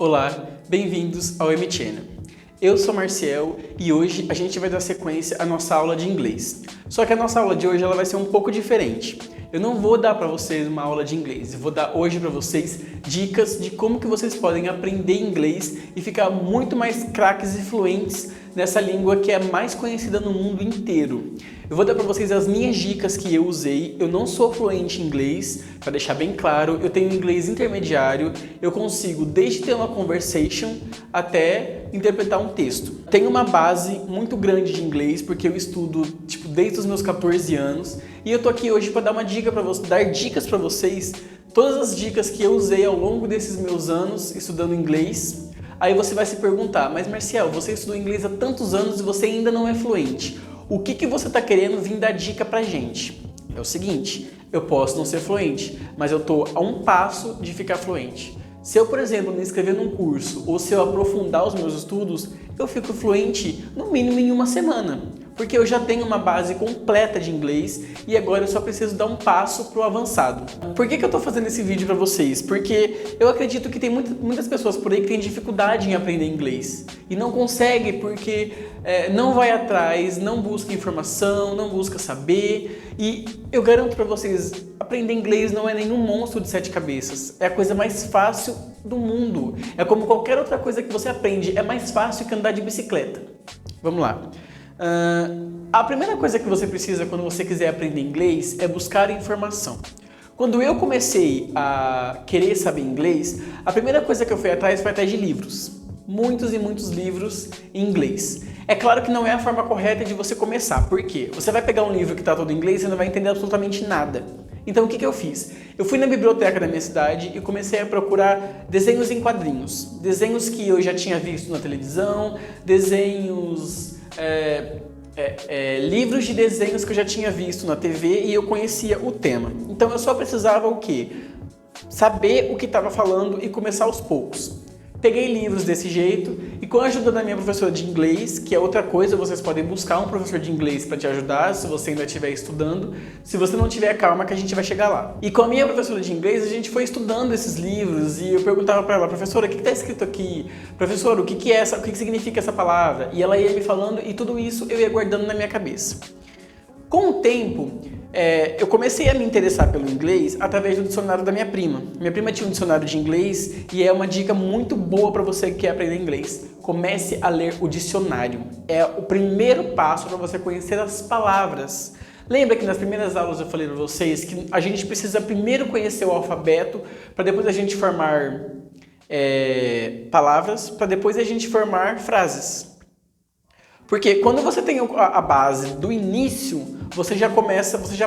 Olá, bem-vindos ao M-Channel. Eu sou Marciel e hoje a gente vai dar sequência à nossa aula de inglês. Só que a nossa aula de hoje ela vai ser um pouco diferente. Eu não vou dar para vocês uma aula de inglês, eu vou dar hoje para vocês dicas de como que vocês podem aprender inglês e ficar muito mais craques e fluentes nessa língua que é mais conhecida no mundo inteiro. Eu vou dar para vocês as minhas dicas que eu usei. Eu não sou fluente em inglês, para deixar bem claro, eu tenho inglês intermediário, eu consigo desde ter uma conversation até interpretar um texto. Tenho uma base muito grande de inglês porque eu estudo desde os meus 14 anos e eu tô aqui hoje para dar uma dica para vocês, dar dicas para vocês, todas as dicas que eu usei ao longo desses meus anos estudando inglês. Aí você vai se perguntar, mas Marcial, você estudou inglês há tantos anos e você ainda não é fluente. O que você está querendo vir dar dica pra gente? É o seguinte, eu posso não ser fluente, mas eu tô a um passo de ficar fluente. Se eu, por exemplo, me inscrever num curso ou se eu aprofundar os meus estudos, eu fico fluente no mínimo em uma semana. Porque eu já tenho uma base completa de inglês e agora eu só preciso dar um passo pro avançado. Por que eu tô fazendo esse vídeo para vocês? Porque eu acredito que tem muitas pessoas por aí que têm dificuldade em aprender inglês e não consegue porque não vai atrás, não busca informação, não busca saber. E eu garanto para vocês, aprender inglês não é nenhum monstro de 7 cabeças. É a coisa mais fácil do mundo. É como qualquer outra coisa que você aprende, é mais fácil que andar de bicicleta. Vamos lá. A primeira coisa que você precisa quando você quiser aprender inglês é buscar informação. Quando eu comecei a querer saber inglês, a primeira coisa que eu fui atrás foi atrás de livros. Muitos e muitos livros em inglês. É claro que não é a forma correta de você começar. Por quê? Você vai pegar um livro que está todo em inglês e não vai entender absolutamente nada. Então o que eu fiz? Eu fui na biblioteca da minha cidade e comecei a procurar desenhos em quadrinhos. Desenhos que eu já tinha visto na televisão, desenhos... livros de desenhos que eu já tinha visto na TV e eu conhecia o tema. Então eu só precisava o quê? Saber o que estava falando e começar aos poucos. Peguei livros desse jeito e com a ajuda da minha professora de inglês, que é outra coisa, vocês podem buscar um professor de inglês para te ajudar se você ainda estiver estudando. Se você não tiver, calma que a gente vai chegar lá. E com a minha professora de inglês, a gente foi estudando esses livros e eu perguntava para ela, professora, o que está escrito aqui? Professora, o que significa essa palavra? E ela ia me falando e tudo isso eu ia guardando na minha cabeça. Com o tempo, eu comecei a me interessar pelo inglês através do dicionário da minha prima. Minha prima tinha um dicionário de inglês e é uma dica muito boa para você que quer aprender inglês. Comece a ler o dicionário. É o primeiro passo para você conhecer as palavras. Lembra que nas primeiras aulas eu falei para vocês que a gente precisa primeiro conhecer o alfabeto para depois a gente formar palavras, para depois a gente formar frases. Porque quando você tem a base do início, você já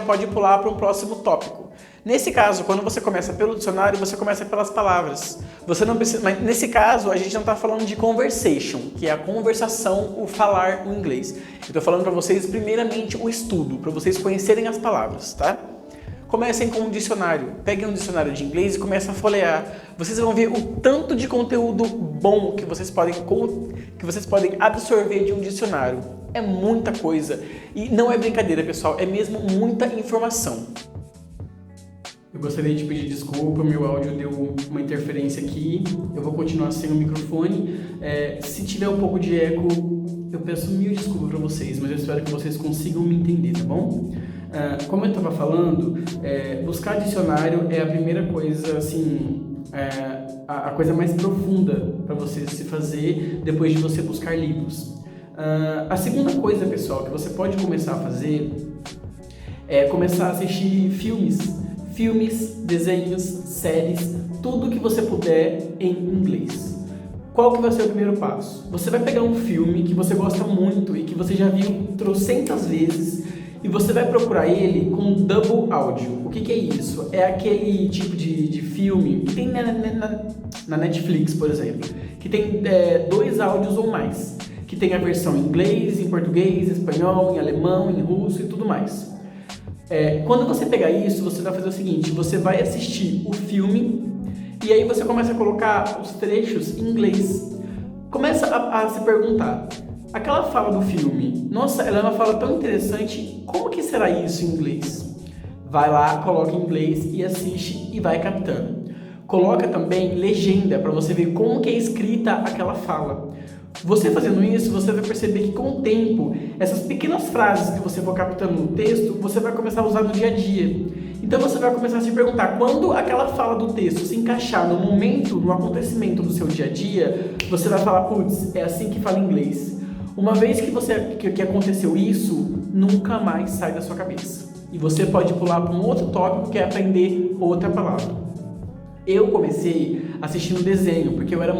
pode pular para um próximo tópico. Nesse caso, quando você começa pelo dicionário, você começa pelas palavras. Você não precisa, mas nesse caso, a gente não está falando de conversation, que é a conversação, o falar o inglês. Eu estou falando para vocês, primeiramente, o estudo, para vocês conhecerem as palavras, tá? Comecem com um dicionário. Peguem um dicionário de inglês e comecem a folhear. Vocês vão ver o tanto de conteúdo bom que vocês podem absorver de um dicionário. É muita coisa. E não é brincadeira, pessoal. É mesmo muita informação. Eu gostaria de pedir desculpa, meu áudio deu uma interferência aqui. Eu vou continuar sem o microfone. Se tiver um pouco de eco, eu peço mil desculpas para vocês, mas eu espero que vocês consigam me entender, tá bom? Como eu estava falando, buscar dicionário é a primeira coisa, assim, a coisa mais profunda para você se fazer depois de você buscar livros. A segunda coisa, pessoal, que você pode começar a fazer é começar a assistir filmes, desenhos, séries, tudo que você puder em inglês. Qual que vai ser o primeiro passo? Você vai pegar um filme que você gosta muito e que você já viu trocentas vezes e você vai procurar ele com double áudio. O que é isso? É aquele tipo de filme que tem na Netflix, por exemplo, que tem 2 áudios ou mais, que tem a versão em inglês, em português, em espanhol, em alemão, em russo e tudo mais. Quando você pegar isso, você vai fazer o seguinte, você vai assistir o filme e aí você começa a colocar os trechos em inglês. Começa a se perguntar, aquela fala do filme, nossa, ela é uma fala tão interessante, como que será isso em inglês? Vai lá, coloca em inglês e assiste e vai captando. Coloca também legenda para você ver como que é escrita aquela fala. Você fazendo isso, você vai perceber que com o tempo, essas pequenas frases que você for captando no texto, você vai começar a usar no dia a dia. Então você vai começar a se perguntar, quando aquela fala do texto se encaixar no momento, no acontecimento do seu dia a dia, você vai falar, putz, é assim que fala inglês. Uma vez que aconteceu isso, nunca mais sai da sua cabeça. E você pode pular para um outro tópico que é aprender outra palavra. Eu comecei assistindo desenho, porque eu era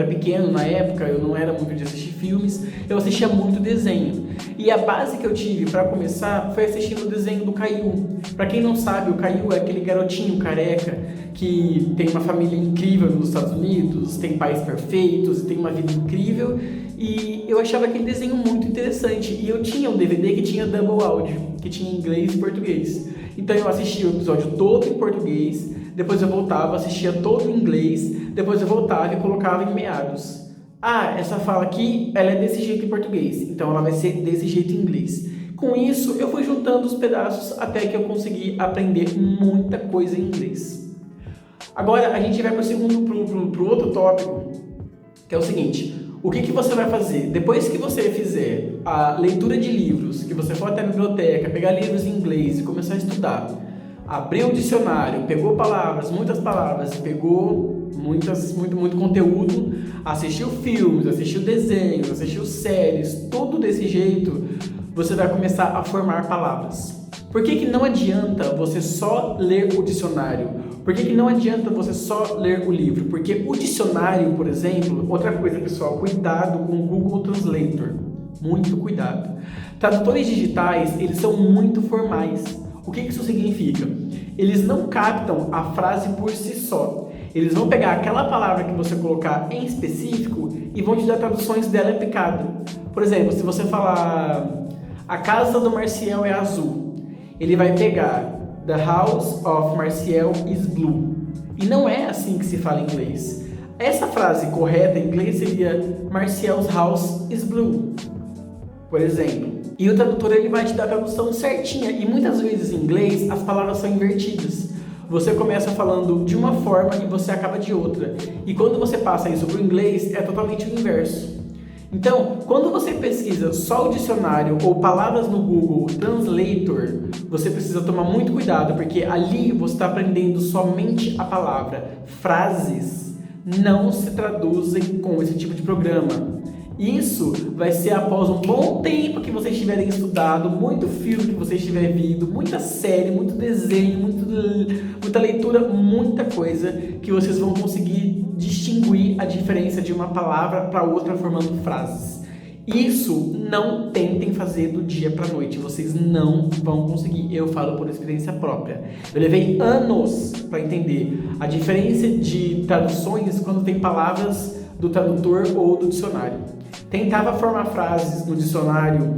pequeno na época, eu não era muito de assistir filmes, eu assistia muito desenho. E a base que eu tive para começar foi assistindo o desenho do Caillou. Para quem não sabe, o Caillou é aquele garotinho careca que tem uma família incrível nos Estados Unidos, tem pais perfeitos, tem uma vida incrível. E eu achava aquele desenho muito interessante. E eu tinha um DVD que tinha double áudio, que tinha inglês e português. Então eu assistia o episódio todo em português, depois eu voltava, assistia todo em inglês, depois eu voltava e colocava em meados. Ah, essa fala aqui, ela é desse jeito em português, então ela vai ser desse jeito em inglês. Com isso, eu fui juntando os pedaços até que eu consegui aprender muita coisa em inglês. Agora, a gente vai pro outro tópico, que é o seguinte. O que você vai fazer? Depois que você fizer a leitura de livros, que você for até a biblioteca, pegar livros em inglês e começar a estudar, abriu o dicionário, pegou palavras, muitas palavras, pegou muito conteúdo, assistiu filmes, assistiu desenhos, assistiu séries, tudo desse jeito, você vai começar a formar palavras. Por que não adianta você só ler o dicionário? Por que não adianta você só ler o livro? Porque o dicionário, por exemplo, outra coisa, pessoal, cuidado com o Google Translator. Muito cuidado. Tradutores digitais, eles são muito formais. O que isso significa? Eles não captam a frase por si só. Eles vão pegar aquela palavra que você colocar em específico e vão te dar traduções dela em picado. Por exemplo, se você falar a casa do Marcial é azul, ele vai pegar The house of Marcial is blue. E não é assim que se fala em inglês. Essa frase correta em inglês seria Marcial's house is blue, por exemplo. E o tradutor ele vai te dar a tradução certinha. E muitas vezes em inglês as palavras são invertidas. Você começa falando de uma forma e você acaba de outra. E quando você passa isso para o inglês, é totalmente o inverso. Então, quando você pesquisa só o dicionário ou palavras no Google Translator, você precisa tomar muito cuidado, porque ali você está aprendendo somente a palavra. Frases não se traduzem com esse tipo de programa. Isso vai ser após um bom tempo que vocês tiverem estudado, muito filme que vocês tiverem visto, muita série, muito desenho, muita leitura, muita coisa que vocês vão conseguir distinguir a diferença de uma palavra para outra formando frases. Isso não tentem fazer do dia para a noite, vocês não vão conseguir. Eu falo por experiência própria. Eu levei anos para entender a diferença de traduções quando tem palavras do tradutor ou do dicionário. Tentava formar frases no dicionário,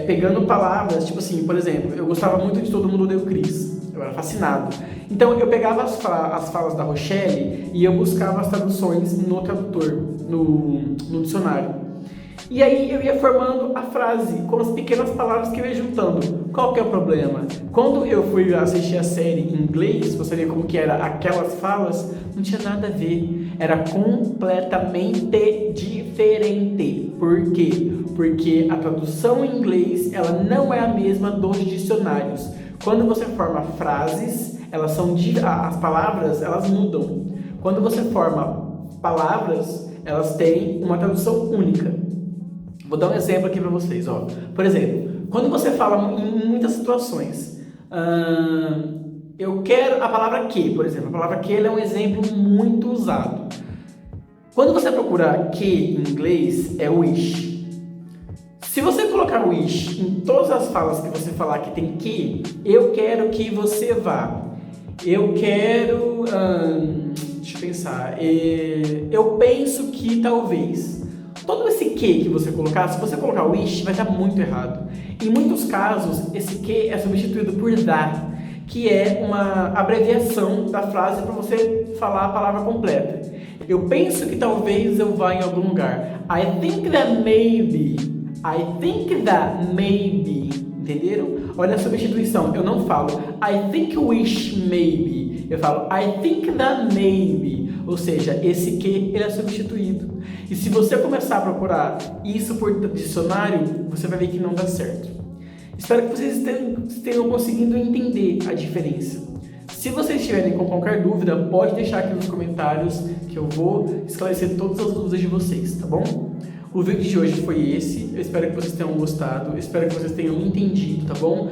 pegando palavras, tipo assim, por exemplo, eu gostava muito de Todo Mundo Odeia o Chris, eu era fascinado. Então eu pegava as falas da Rochelle e eu buscava as traduções no tradutor, no dicionário. E aí eu ia formando a frase com as pequenas palavras que eu ia juntando. Qual que é o problema? Quando eu fui assistir a série em inglês, você vê como que era aquelas falas, não tinha nada a ver. Era completamente diferente. Por quê? Porque a tradução em inglês, ela não é a mesma dos dicionários. Quando você forma frases, as palavras, elas mudam. Quando você forma palavras, elas têm uma tradução única. Vou dar um exemplo aqui para vocês, ó. Por exemplo, quando você fala em muitas situações, eu quero a palavra que, por exemplo, a palavra que ela é um exemplo muito usado. Quando você procurar que em inglês, é wish. Se você colocar wish em todas as falas que você falar que tem que, eu quero que você vá. Eu quero, deixa eu pensar, eu penso que talvez. Todo esse que você colocar, se você colocar wish, vai estar muito errado. Em muitos casos, esse que é substituído por that, que é uma abreviação da frase para você falar a palavra completa. Eu penso que talvez eu vá em algum lugar. I think that maybe. Entenderam? Olha a substituição. Eu não falo I think wish maybe. eu falo I think that maybe, ou seja, esse que ele é substituído. E se você começar a procurar isso por dicionário, você vai ver que não dá certo. Espero que vocês tenham conseguido entender a diferença. Se vocês tiverem com qualquer dúvida, pode deixar aqui nos comentários que eu vou esclarecer todas as dúvidas de vocês, tá bom? O vídeo de hoje foi esse, eu espero que vocês tenham gostado, eu espero que vocês tenham entendido, tá bom?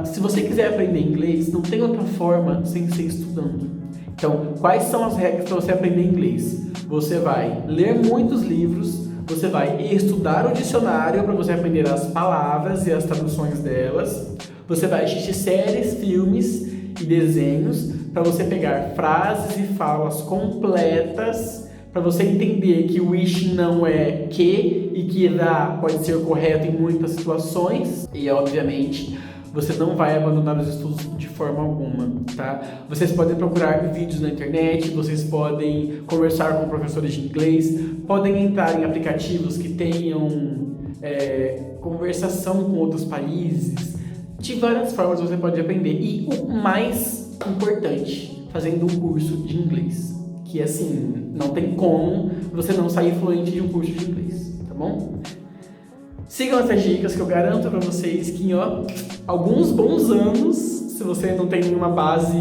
Se você quiser aprender inglês, não tem outra forma sem ser estudando. Então, quais são as regras para você aprender inglês? Você vai ler muitos livros, você vai estudar o dicionário para você aprender as palavras e as traduções delas, você vai assistir séries, filmes e desenhos para você pegar frases e falas completas, para você entender que wish não é que e que dá pode ser correto em muitas situações. E obviamente você não vai abandonar os estudos de forma alguma, tá? Vocês podem procurar vídeos na internet, vocês podem conversar com professores de inglês, podem entrar em aplicativos que tenham conversação com outros países. De várias formas você pode aprender. E o mais importante, fazendo um curso de inglês. Que assim, não tem como você não sair fluente de um curso de inglês, tá bom? Sigam essas dicas que eu garanto pra vocês que em alguns bons anos, se você não tem nenhuma base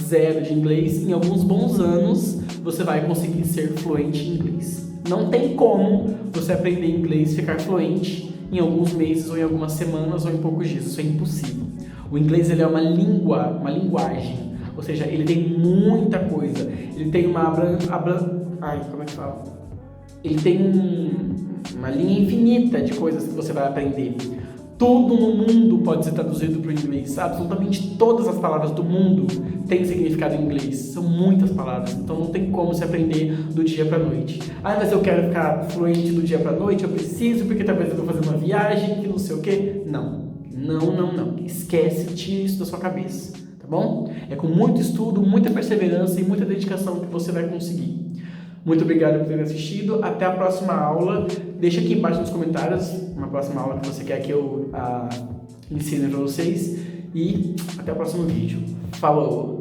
zero de inglês, em alguns bons anos você vai conseguir ser fluente em inglês. Não tem como você aprender inglês e ficar fluente em alguns meses ou em algumas semanas ou em poucos dias. Isso é impossível. O inglês ele é uma linguagem. Ou seja, ele tem muita coisa. Ele tem Ele tem uma linha infinita de coisas que você vai aprender. Tudo no mundo pode ser traduzido para o inglês. Absolutamente todas as palavras do mundo têm significado em inglês. São muitas palavras, então não tem como se aprender do dia para a noite. Mas eu quero ficar fluente do dia para a noite, eu preciso, porque talvez eu vou fazer uma viagem, que não sei o quê. Não. Esquece, tira isso da sua cabeça. Tá bom? É com muito estudo, muita perseverança e muita dedicação que você vai conseguir. Muito obrigado por ter assistido. Até a próxima aula. Deixa aqui embaixo nos comentários uma próxima aula que você quer que eu ensine para vocês. E até o próximo vídeo. Falou!